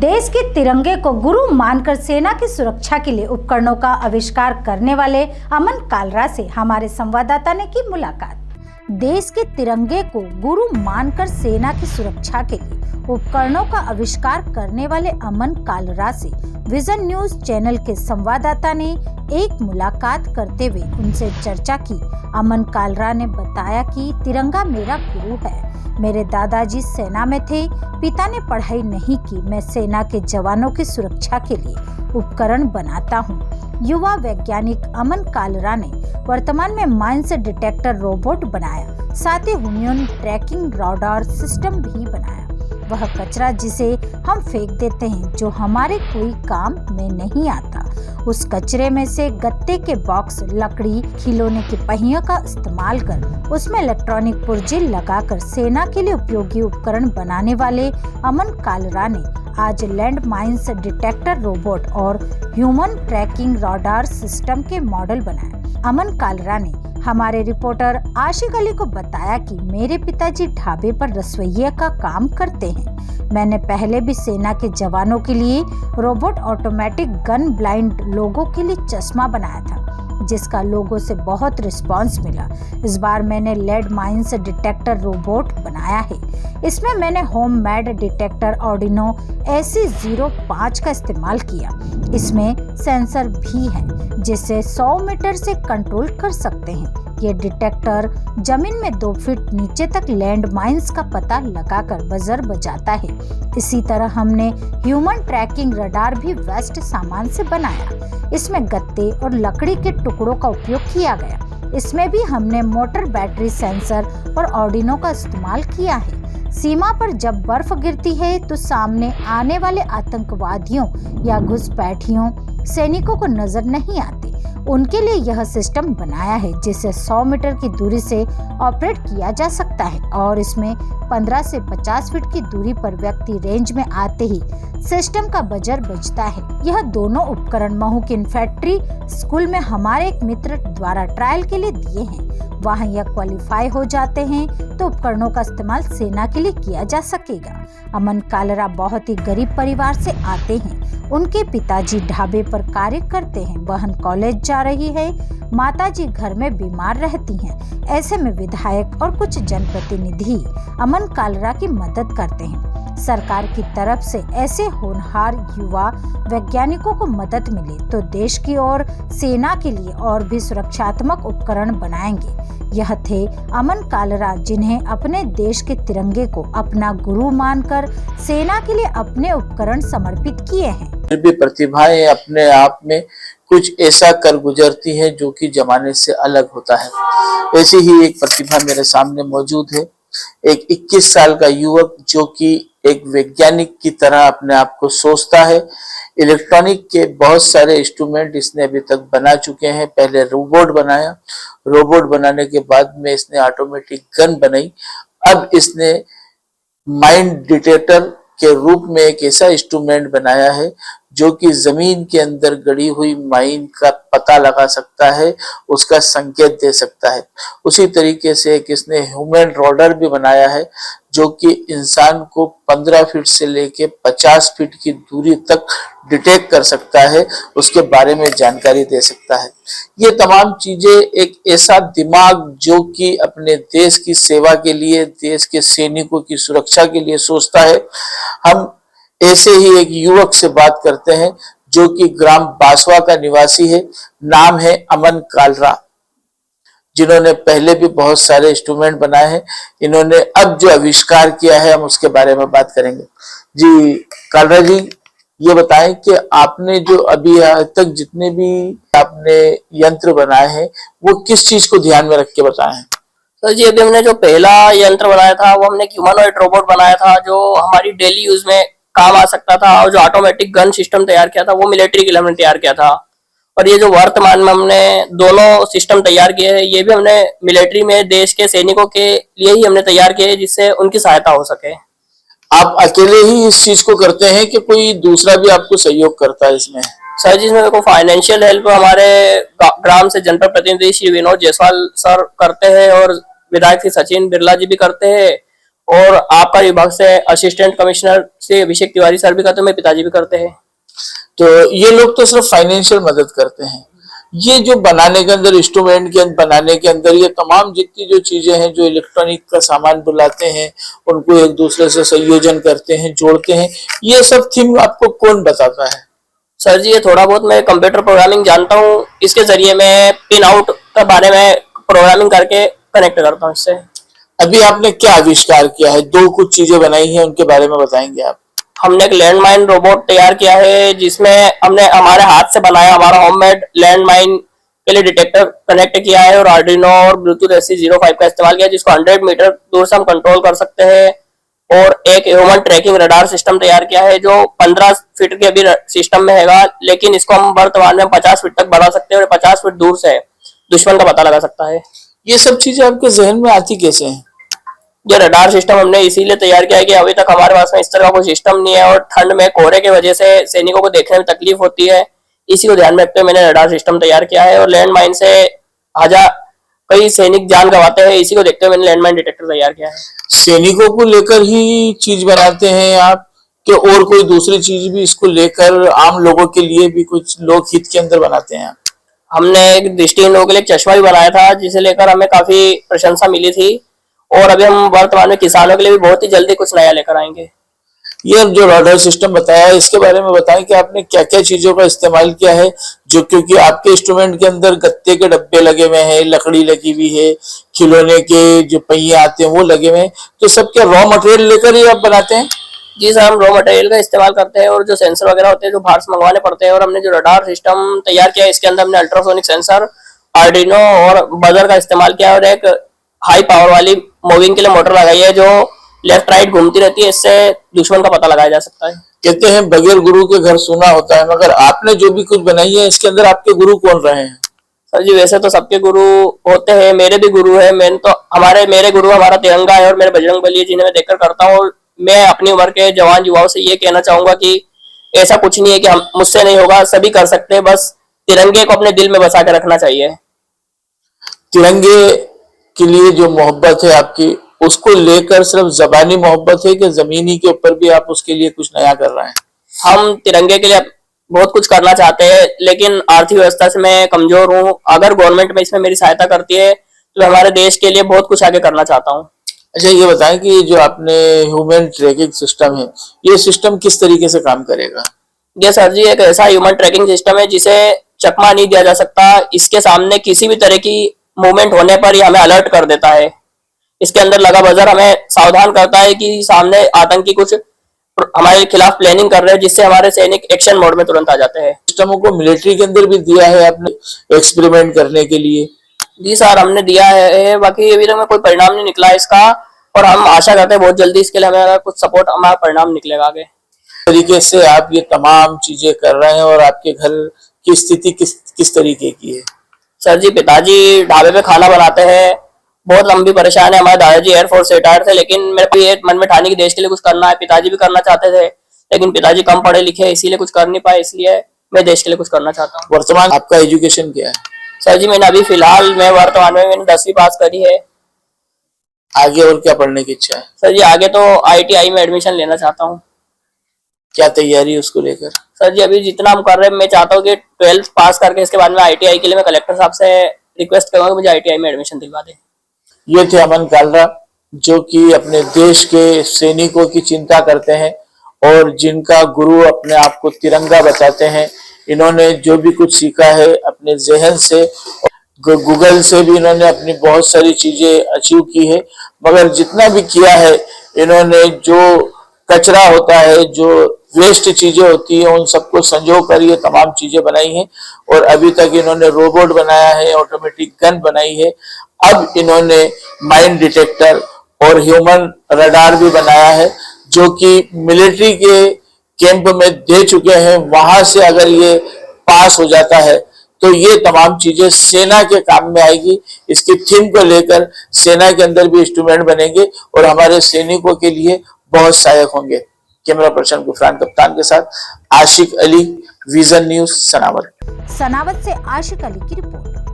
देश के तिरंगे को गुरु मानकर सेना की सुरक्षा के लिए उपकरणों का आविष्कार करने वाले अमन कालरा से हमारे संवाददाता ने की मुलाकात। देश के तिरंगे को गुरु मानकर सेना की सुरक्षा के लिए उपकरणों का आविष्कार करने वाले अमन कालरा से विजन न्यूज चैनल के संवाददाता ने एक मुलाकात करते हुए उनसे चर्चा की। अमन कालरा ने बताया कि तिरंगा मेरा गुरु है। मेरे दादाजी सेना में थे, पिता ने पढ़ाई नहीं की। मैं सेना के जवानों की सुरक्षा के लिए उपकरण बनाता हूँ। युवा वैज्ञानिक अमन कालरा ने वर्तमान में माइंस डिटेक्टर रोबोट बनाया, साथ ही ह्यूमन ट्रैकिंग राडार सिस्टम भी बनाया। वह कचरा जिसे हम फेंक देते हैं, जो हमारे कोई काम में नहीं आता, उस कचरे में से गत्ते के बॉक्स, लकड़ी, खिलौने के पहियों का इस्तेमाल कर उसमें इलेक्ट्रॉनिक पुर्जे लगाकर सेना के लिए उपयोगी उपकरण बनाने वाले अमन कालरा ने आज लैंड माइंस डिटेक्टर रोबोट और ह्यूमन ट्रैकिंग राडार सिस्टम के मॉडल बनाए। अमन कालरा ने हमारे रिपोर्टर आशिक अली को बताया कि मेरे पिताजी ढाबे पर रसोइया का काम करते हैं। मैंने पहले भी सेना के जवानों के लिए रोबोट ऑटोमेटिक गन ब्लाइंड लोगों के लिए चश्मा बनाया था, जिसका लोगों से बहुत रिस्पांस मिला। इस बार मैंने लेड माइंस डिटेक्टर रोबोट बनाया है। इसमें मैंने home made detector Arduino AC05 का इस्तेमाल किया। इसमें सेंसर भी है जिसे 100 मीटर से कंट्रोल कर सकते हैं। ये डिटेक्टर जमीन में 2 फीट नीचे तक लैंड माइंस का पता लगाकर बजर बजाता है। इसी तरह हमने ह्यूमन ट्रैकिंग रडार भी वेस्ट सामान से बनाया। इसमें गत्ते और लकड़ी के टुकड़ों का उपयोग किया गया। इसमें भी हमने मोटर, बैटरी, सेंसर और आर्डिनो का इस्तेमाल किया है। सीमा पर जब बर्फ गिरती है तो सामने आने वाले आतंकवादियों या घुसपैठियों सैनिकों को नजर नहीं आते। उनके लिए यह सिस्टम बनाया है जिसे 100 मीटर की दूरी से ऑपरेट किया जा सकता है और इसमें 15 से 50 फीट की दूरी पर व्यक्ति रेंज में आते ही सिस्टम का बजर बजता है। यह दोनों उपकरण महू के इन्फेंट्री स्कूल में हमारे एक मित्र द्वारा ट्रायल के लिए दिए हैं। वहाँ यह क्वालिफाई हो जाते हैं तो उपकरणों का इस्तेमाल सेना के लिए किया जा सकेगा। अमन कालरा बहुत ही गरीब परिवार से आते हैं। उनके पिताजी ढाबे पर कार्य करते हैं, बहन कॉलेज जा रही है, माताजी घर में बीमार रहती हैं। ऐसे में विधायक और कुछ जनप्रतिनिधि अमन कालरा की मदद करते हैं। सरकार की तरफ से ऐसे होनहार युवा वैज्ञानिकों को मदद मिले तो देश की और सेना के लिए और भी सुरक्षात्मक उपकरण बनाएंगे। यह थे अमन कालरा, जिन्हें अपने देश के तिरंगे को अपना गुरु मानकर सेना के लिए अपने उपकरण समर्पित किए हैं। भी प्रतिभाएं अपने आप में कुछ ऐसा कर गुजरती हैं जो कि जमाने से अलग होता है। ऐसी ही एक प्रतिभा मेरे सामने मौजूद है। एक 21 साल का युवक जो कि एक वैज्ञानिक की तरह अपने आप को सोचता है। इलेक्ट्रॉनिक के बहुत सारे इंस्ट्रूमेंट इसने अभी तक बना चुके हैं। पहले रोबोट बनाया, रोबोट बनाने के बाद में इसने ऑटोमेटिक गन बनाई। अब इसने माइंड डिटेक्टर के रूप में एक ऐसा इंस्ट्रूमेंट बनाया है जो कि जमीन के अंदर गड़ी हुई माइन का पता लगा सकता है, उसका संकेत दे सकता है। उसी तरीके से एक इसने ह्यूमन राडार भी बनाया है जो कि इंसान को 15 फीट से लेके 50 फीट की दूरी तक डिटेक्ट कर सकता है, उसके बारे में जानकारी दे सकता है। ये तमाम चीजें एक ऐसा दिमाग जो कि अपने देश की सेवा के लिए, देश के सैनिकों की सुरक्षा के लिए सोचता है। हम ऐसे ही एक युवक से बात करते हैं जो कि ग्राम बासवा का निवासी है। नाम है अमन कालरा, जिन्होंने पहले भी बहुत सारे इंस्ट्रूमेंट बनाए हैं। इन्होंने अब जो आविष्कार किया है हम उसके बारे में बात करेंगे। जी कालरा जी, ये बताएं कि आपने जो अभी तक जितने भी आपने यंत्र बनाए हैं वो किस चीज को ध्यान में रख के बताए हैं? तो जी अभी हमने जो पहला यंत्र बनाया था वो हमने ह्यूमनॉइड रोबोट बनाया था जो हमारी डेली यूज में काम आ सकता था, और जो ऑटोमेटिक गन सिस्टम तैयार किया था वो मिलिट्री के लिए हमने तैयार किया था। और ये जो वर्तमान में हमने दोनों सिस्टम तैयार किए हैं ये भी हमने मिलिट्री में देश के सैनिकों के लिए ही हमने तैयार किए हैं, जिससे उनकी सहायता हो सके। आप अकेले ही इस चीज को करते हैं कि कोई दूसरा भी आपको सहयोग करता है इसमें? सर जी, इसमें मेरे को फाइनेंशियल हेल्प हमारे ग्राम से जनपद प्रतिनिधि श्री विनोद जायसवाल सर करते हैं और विधायक श्री सचिन बिरला जी भी करते हैं। और आबकारी विभाग से असिस्टेंट कमिश्नर से अभिषेक तिवारी सर भी करते हैं, मेरे पिताजी भी करते हैं। तो ये लोग तो सिर्फ फाइनेंशियल मदद करते हैं, ये जो बनाने के अंदर, इंस्ट्रूमेंट के बनाने के अंदर, ये तमाम जितनी जो चीजें हैं, जो इलेक्ट्रॉनिक का सामान बुलाते हैं, उनको एक दूसरे से संयोजन करते हैं, जोड़ते हैं, ये सब थीम आपको कौन बताता है? सर जी, ये थोड़ा बहुत मैं कंप्यूटर प्रोग्रामिंग जानता हूँ, इसके जरिए मैं पिन आउट के बारे में प्रोग्रामिंग करके कनेक्ट करता हूँ इससे। अभी आपने क्या आविष्कार किया है? दो कुछ चीजें बनाई हैं, उनके बारे में बताएंगे आप? हमने एक लैंडमाइन रोबोट तैयार किया है, जिसमें हमने हमारे हाथ से बनाया हमारा होममेड लैंडमाइन के लिए डिटेक्टर कनेक्ट किया है और आर्डिनो और ब्लूटूथ SC05 का इस्तेमाल किया है, जिसको 100 मीटर दूर से हम कंट्रोल कर सकते हैं। और एक ह्यूमन ट्रैकिंग रडार सिस्टम तैयार किया है, जो 15 फीट के अभी सिस्टम में है, लेकिन इसको हम वर्तमान में 50 फीट तक बढ़ा सकते हैं और 50 फीट दूर से दुश्मन का पता लगा सकता है। ये सब चीजें आपके जहन में आती कैसे हैं? ये रडार सिस्टम हमने इसीलिए तैयार किया है कि अभी तक हमारे पास में इस तरह का कोई सिस्टम नहीं है और ठंड में कोहरे की वजह से सैनिकों को देखने में तकलीफ होती है। इसी को ध्यान में रखते हुए मैंने रडार सिस्टम तैयार किया है और लैंडमाइन से कई सैनिक जान गंवाते हैं, इसी को देखते हुए मैंने लैंडमाइन डिटेक्टर तैयार किया है। सैनिकों को लेकर ही चीज बनाते हैं आप, कि और कोई दूसरी चीज भी इसको लेकर आम लोगों के लिए भी कुछ लोक हित के अंदर बनाते हैं आप? हमने एक दृष्टिहीन लोगों के लिए एक चश्मा भी बनाया था, जिसे लेकर हमें काफी प्रशंसा मिली थी और अभी हम वर्तमान में किसानों के लिए भी बहुत ही जल्दी कुछ नया लेकर आएंगे। ये जो रडार सिस्टम बताया है, इसके बारे में बताएं कि आपने क्या क्या चीजों का इस्तेमाल किया है, जो क्योंकि आपके इंस्ट्रूमेंट के अंदर गत्ते के डब्बे लगे हुए हैं, लकड़ी लगी हुई है, खिलौने के जो पहिए आते हैं वो लगे हुए हैं, तो सबके रॉ मटेरियल लेकर ही आप बनाते हैं? जी सर, हम रॉ मटेरियल का इस्तेमाल करते हैं और जो सेंसर वगैरह होते हैं जो बाहर से मंगवाने पड़ते हैं। और हमने जो रडार सिस्टम तैयार किया है, इसके अंदर हमने अल्ट्रासोनिक सेंसर, आर्डिनो और बजर का इस्तेमाल किया है और एक हाई पावर वाली मूविंग के लिए मोटर लगाई है, जो लेफ्ट राइट घूमती रहती है, इससे दुश्मन का पता लगाया जा सकता है। कहते हैं बगैर गुरु के घर सुना होता है, मगर आपने जो भी कुछ बनाई है इसके अंदर आपके गुरु कौन रहे हैं? सर जी, वैसे तो सबके गुरु होते हैं, मेरे भी गुरु है। मेरे गुरु हमारा तिरंगा है और मेरे बजरंगबली है, जिन्हें मैं देखकर करता हूँ। मैं अपनी उम्र के जवान युवाओं से ये कहना चाहूंगा कि ऐसा कुछ नहीं है कि हम मुझसे नहीं होगा, सभी कर सकते हैं, बस तिरंगे को अपने दिल में बसा के रखना चाहिए। तिरंगे के लिए जो मोहब्बत है आपकी, उसको लेकर सिर्फ जबानी मोहब्बत है कि जमीनी के ऊपर भी आप उसके लिए कुछ नया कर रहे हैं? हम तिरंगे के लिए बहुत कुछ करना चाहते हैं, लेकिन आर्थिक व्यवस्था से मैं कमजोर हूँ। अगर गवर्नमेंट में इसमें मेरी सहायता करती है तो मैं हमारे देश के लिए बहुत कुछ आगे करना चाहता हूँ। अच्छा, ये बताएं कि जो आपने ह्यूमन ट्रैकिंग सिस्टम है, ये सिस्टम किस तरीके से काम करेगा? ये सर जी एक ऐसा ह्यूमन ट्रैकिंग सिस्टम है जिसे चकमा नहीं दिया जा सकता। इसके सामने किसी भी तरह की मूवमेंट होने पर ये हमें अलर्ट कर देता है। इसके अंदर लगा बजर हमें सावधान करता है कि सामने आतंकी कुछ हमारे खिलाफ प्लानिंग कर रहे हैं, जिससे हमारे सैनिक एक्शन मोड में तुरंत आ जाते हैं। सिस्टमों को मिलिट्री के अंदर भी दिया है आपने एक्सपेरिमेंट करने के लिए? जी सर, हमने दिया है, बाकी अभी तक में कोई परिणाम नहीं निकला इसका और हम आशा करते हैं बहुत जल्दी इसके लिए हमें कुछ सपोर्ट, हमारा परिणाम निकलेगा आगे। तरीके से आप ये तमाम चीजें कर रहे हैं और आपके घर की स्थिति किस तरीके की है? सर जी, पिताजी ढाबे पे खाना बनाते हैं, बहुत लंबी परेशान है। हमारे दादाजी एयरफोर्स से रिटायर थे, लेकिन मेरे को ये मन में ठानी कि देश के लिए कुछ करना है। पिताजी भी करना चाहते थे, लेकिन पिताजी कम पढ़े लिखे इसीलिए कुछ कर नहीं पाए, इसलिए मैं देश के लिए कुछ करना चाहता हूँ। वर्तमान आपका एजुकेशन क्या है? सर जी, मैंने अभी फिलहाल वर्तमान में मैंने 10वीं पास करी है। आगे और क्या पढ़ने की इच्छा है? सर जी, आगे तो ITI में एडमिशन लेना चाहता हूँ। क्या तैयारी है उसको लेकर? सर जी, अभी जितना हम कर रहे हैं, मैं चाहता हूँ कि 12th पास करके इसके बाद में ITI के लिए मैं कलेक्टर साहब से रिक्वेस्ट करूंगा कि मुझे ITI में एडमिशन दिलवा दें। ये थे अमन कालरा, जो कि अपने देश के सैनिकों की चिंता करते हैं और जिनका गुरु अपने आप को तिरंगा बताते हैं। इन्होंने जो भी कुछ सीखा है अपने जहन से, गूगल से भी इन्होंने अपनी बहुत सारी चीजें अचीव की है, मगर जितना भी किया है इन्होंने जो कचरा होता है, जो वेस्ट चीजें होती है, उन सबको संजो कर ये तमाम चीजें बनाई हैं। और अभी तक इन्होंने रोबोट बनाया है, ऑटोमेटिक गन बनाई है, अब इन्होंने माइन डिटेक्टर और ह्यूमन रडार भी बनाया है, जो कि मिलिट्री के कैंप में दे चुके हैं। वहां से अगर ये पास हो जाता है तो ये तमाम चीजें सेना के काम में आएगी। इसकी थीम को लेकर सेना के अंदर भी इंस्ट्रूमेंट बनेंगे और हमारे सैनिकों के लिए बहुत सहायक होंगे। कैमरा पर्सन गुफरान कप्तान के साथ आशिक अली, विजन न्यूज, सनावत। सनावत से आशिक अली की रिपोर्ट।